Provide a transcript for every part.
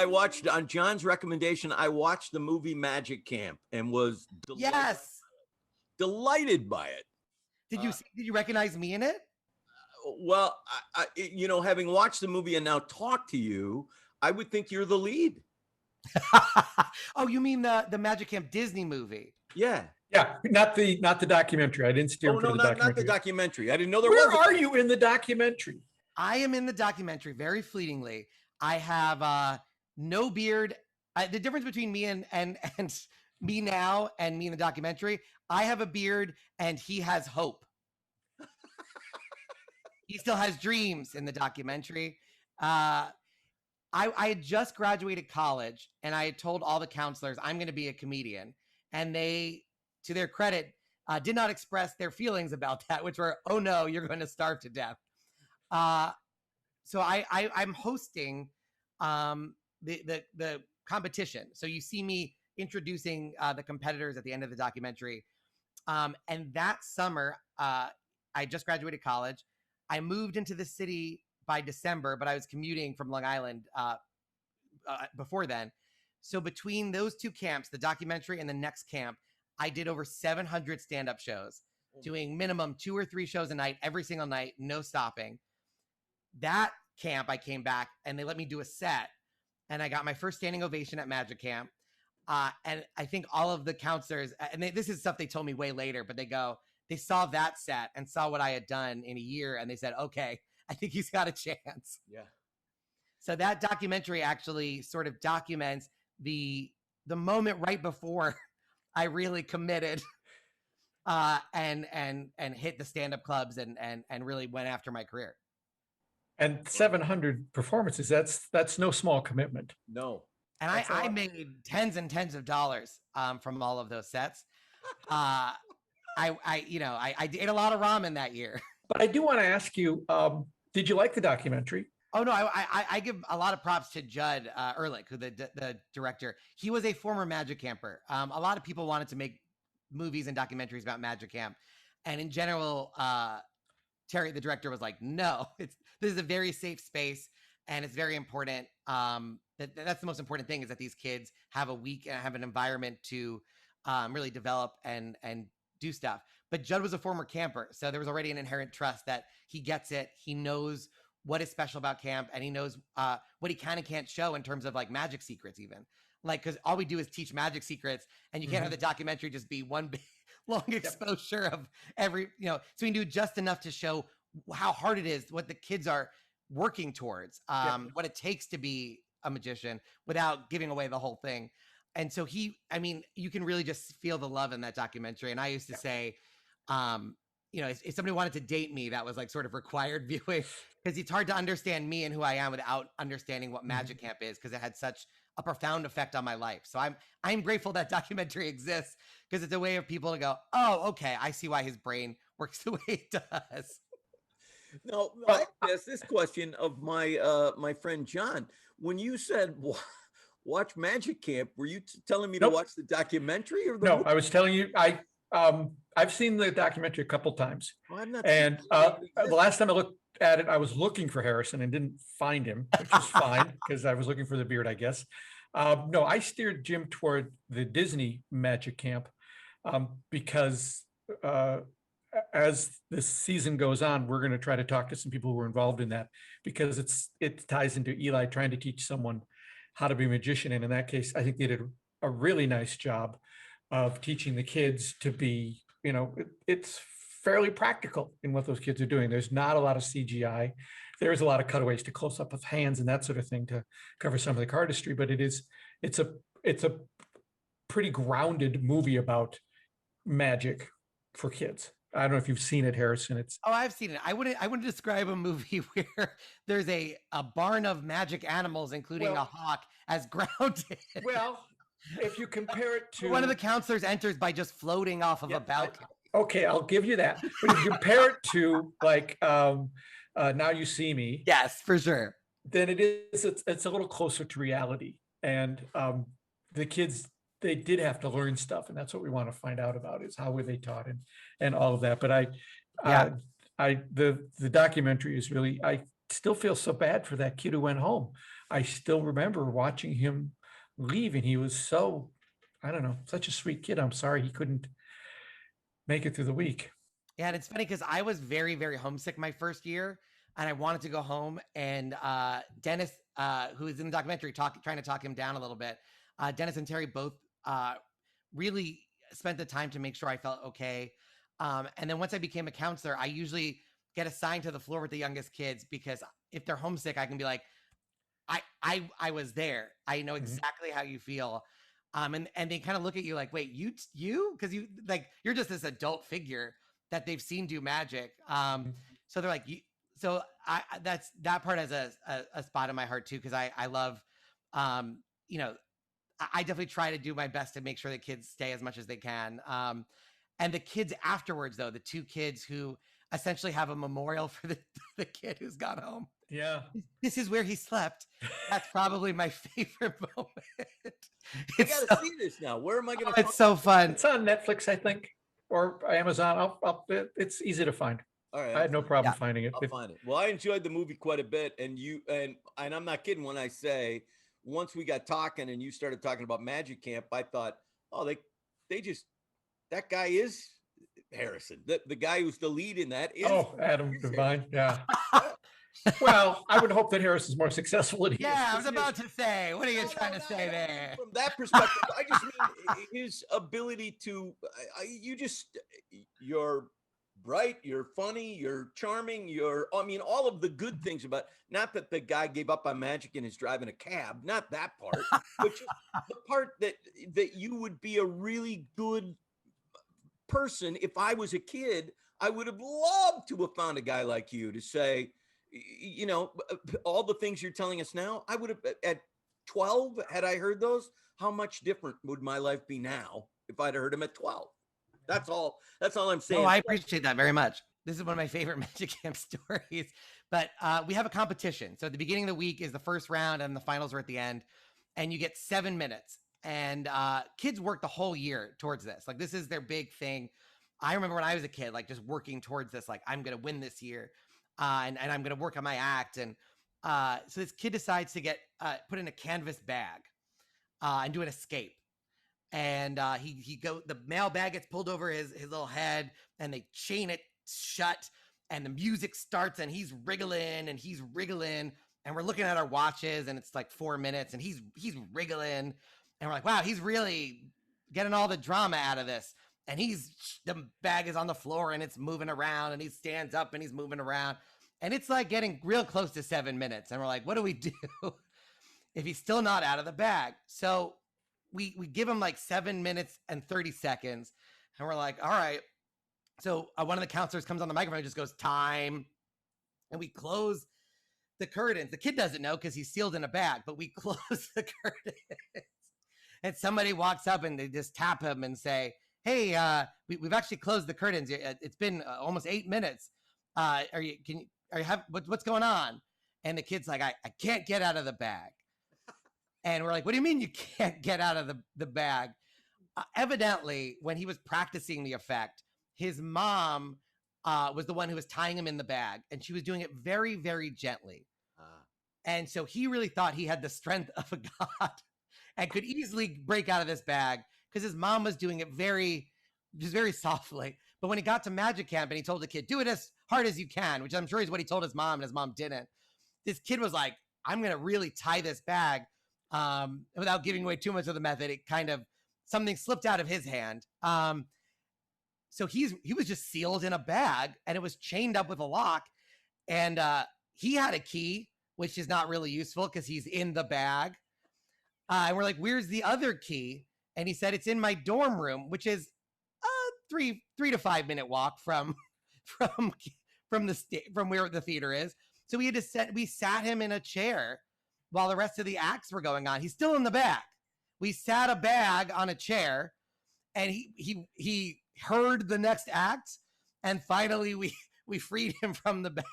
I watched on John's recommendation. I watched the movie Magic Camp and was delighted by it. Did you recognize me in it? Well, having watched the movie and now talk to you, I would think you're the lead. Oh, you mean the Magic Camp Disney movie? Yeah. Yeah, not the documentary. I didn't steer for the documentary. Not the documentary. I didn't know there was. Where are you in the documentary? I am in the documentary very fleetingly. I have no beard. The difference between me and me now and me in the documentary, I have a beard and he has hope. He still has dreams in the documentary. I had just graduated college and I had told all the counselors I'm going to be a comedian. And they, to their credit, did not express their feelings about that, which were, oh no, you're going to starve to death. So I'm hosting the competition. So you see me introducing the competitors at the end of the documentary. And that summer, I just graduated college. I moved into the city by December, but I was commuting from Long Island before then. So between those two camps, the documentary and the next camp, I did over 700 stand-up shows, doing minimum 2 or 3 shows a night, every single night, no stopping. That camp, I came back and they let me do a set, and I got my first standing ovation at Magic Camp. And I think all of the counselors, and this is stuff they told me way later, but they saw that set and saw what I had done in a year, and they said, okay, I think he's got a chance. Yeah. So that documentary actually sort of documents the moment right before I really committed and hit the stand-up clubs and really went after my career. And 700 performances, that's no small commitment. No. And I made tens and tens of dollars from all of those sets. I ate a lot of ramen that year. But I do want to ask you, did you like the documentary? Oh, no, I give a lot of props to Judd Ehrlich, who the director. He was a former Magic Camper. A lot of people wanted to make movies and documentaries about Magic Camp. And in general, Terry, the director, was like, no, this is a very safe space. And it's very important. That's the most important thing, is that these kids have a week and have an environment to really develop and do stuff. But Judd was a former camper. So there was already an inherent trust that he gets it. He knows what is special about camp, and he knows what he can and can't show in terms of like magic secrets, even because all we do is teach magic secrets, and you can't have the documentary just be one big long exposure of every, so we can do just enough to show how hard it is, what the kids are working towards, what it takes to be a magician without giving away the whole thing. And so you can really just feel the love in that documentary. And I used to say, if somebody wanted to date me, that was like sort of required viewing, because it's hard to understand me and who I am without understanding what Magic Camp is, because it had such a profound effect on my life. So I'm grateful that documentary exists, because it's a way of people to go, oh, okay, I see why his brain works the way it does. No, I asked this question of my friend John. When you said watch Magic Camp, were you telling me to watch the documentary or the movie? I was telling you I've seen the documentary a couple times. Well, I've not and the last time I looked at it, I was looking for Harrison and didn't find him, which was fine because I was looking for the beard, I guess. No, I steered Jim toward the Disney Magic Camp because as this season goes on, we're going to try to talk to some people who were involved in that, because it ties into Eli trying to teach someone how to be a magician. And in that case, I think they did a really nice job of teaching the kids to be, it's fairly practical in what those kids are doing. There's not a lot of CGI. There's a lot of cutaways to close up of hands and that sort of thing to cover some of the cardistry, but it's a pretty grounded movie about magic for kids. I don't know if you've seen it, Harrison. I've seen it. I wouldn't describe a movie where there's a barn of magic animals, including a hawk, as grounded. Well, if you compare it to... One of the counselors enters by just floating off of a balcony. Okay, I'll give you that. But if you compare it to like Now You See Me. Yes, for sure. Then it's a little closer to reality. And the kids, they did have to learn stuff. And that's what we want to find out about, is how were they taught and all of that. But the documentary is really, I still feel so bad for that kid who went home. I still remember watching him leave, and he was so, I don't know, such a sweet kid. I'm sorry he couldn't make it through the week. Yeah, and it's funny because I was very, very homesick my first year, and I wanted to go home. And Dennis, who is in the documentary, trying to talk him down a little bit. Dennis and Terry both really spent the time to make sure I felt okay. And then once I became a counselor, I usually get assigned to the floor with the youngest kids, because if they're homesick, I can be like, I was there. I know exactly how you feel. And they kind of look at you like, wait, you, because you're just this adult figure that they've seen do magic. So they're like, that part has a spot in my heart too. Cause I love, I definitely try to do my best to make sure the kids stay as much as they can. And the kids afterwards, though, the two kids who essentially have a memorial for the kid who's gone home. Yeah. This is where he slept. That's probably my favorite moment. I gotta see this now. Where am I gonna? It's so fun. It's on Netflix, I think, or Amazon. It's easy to find. All right, I had no problem finding it. I'll find it. Well, I enjoyed the movie quite a bit, and I'm not kidding when I say once we got talking and you started talking about Magic Camp, I thought, oh, they just, that guy is Harrison. The guy who's the lead in that is Adam Devine. Yeah. Well, I would hope that Harrison's more successul than he is. Yeah, I was about to say, what are you trying to say there? From that perspective, I just mean his ability to, you're bright, you're funny, you're charming, all of the good things about, not that the guy gave up on magic and is driving a cab, not that part, but just the part that you would be a really good person. If I was a kid, I would have loved to have found a guy like you to say, all the things you're telling us now. I would have, at 12, had I heard those, how much different would my life be now if I'd heard him at 12? That's all I'm saying. Oh, I appreciate that very much. This is one of my favorite Magic Camp stories. But we have a competition. So at the beginning of the week is the first round, and the finals are at the end. And you get 7 minutes. And kids work the whole year towards this. Like, this is their big thing. I remember when I was a kid, like, just working towards this, like, I'm going to win this year. And I'm going to work on my act. And so this kid decides to get put in a canvas bag and do an escape. And the mail bag gets pulled over his little head, and they chain it shut, and the music starts, and he's wriggling, and we're looking at our watches, and it's like 4 minutes, and he's wriggling, and we're like, wow, he's really getting all the drama out of this. And the bag is on the floor, and it's moving around, and he stands up, and he's moving around, and it's like getting real close to 7 minutes. And we're like, what do we do if he's still not out of the bag? So we give him like 7 minutes and 30 seconds. And we're like, all right. So one of the counselors comes on the microphone and just goes, time. And we close the curtains. The kid doesn't know because he's sealed in a bag, but we close the curtains. And somebody walks up and they just tap him and say, hey, we've actually closed the curtains. It's been almost 8 minutes. What's going on? And the kid's like, I can't get out of the bag. And we're like, what do you mean you can't get out of the bag? Evidently, when he was practicing the effect, his mom was the one who was tying him in the bag, and she was doing it very, very gently. And so he really thought he had the strength of a god and could easily break out of this bag because his mom was doing it very softly. But when he got to Magic Camp and he told the kid, do it as hard as you can, which I'm sure is what he told his mom, and his mom didn't. This kid was like, I'm going to really tie this bag. Without giving away too much of the method, it kind of, something slipped out of his hand. So he was just sealed in a bag, and it was chained up with a lock. And he had a key, which is not really useful because he's in the bag. And we're like, where's the other key? And he said, it's in my dorm room, which is a 3 to 5 minute walk from where the theater is. So we sat him in a chair while the rest of the acts were going on. He's still in the bag. We sat a bag on a chair, and he heard the next act, and finally we freed him from the bag.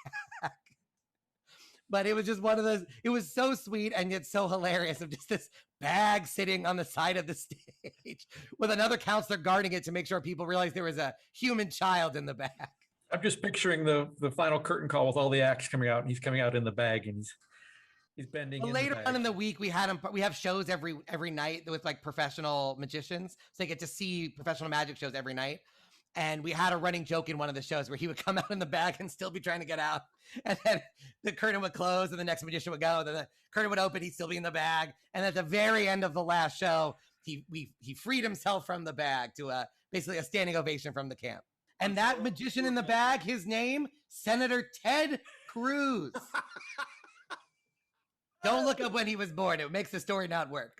But it was just one of those, it was so sweet and yet so hilarious of just this bag sitting on the side of the stage with another counselor guarding it to make sure people realized there was a human child in the bag. I'm just picturing the final curtain call with all the acts coming out, and he's coming out in the bag, and he's bending in the Later on bag. in the week, we have shows every night with like professional magicians, so they get to see professional magic shows every night. And we had a running joke in one of the shows where he would come out in the bag and still be trying to get out, and then the curtain would close, and the next magician would go, then the curtain would open, he'd still be in the bag, and at the very end of the last show, he freed himself from the bag to basically a standing ovation from the camp. And that magician in the bag, his name, Senator Ted Cruz. Don't look up when he was born. It makes the story not work.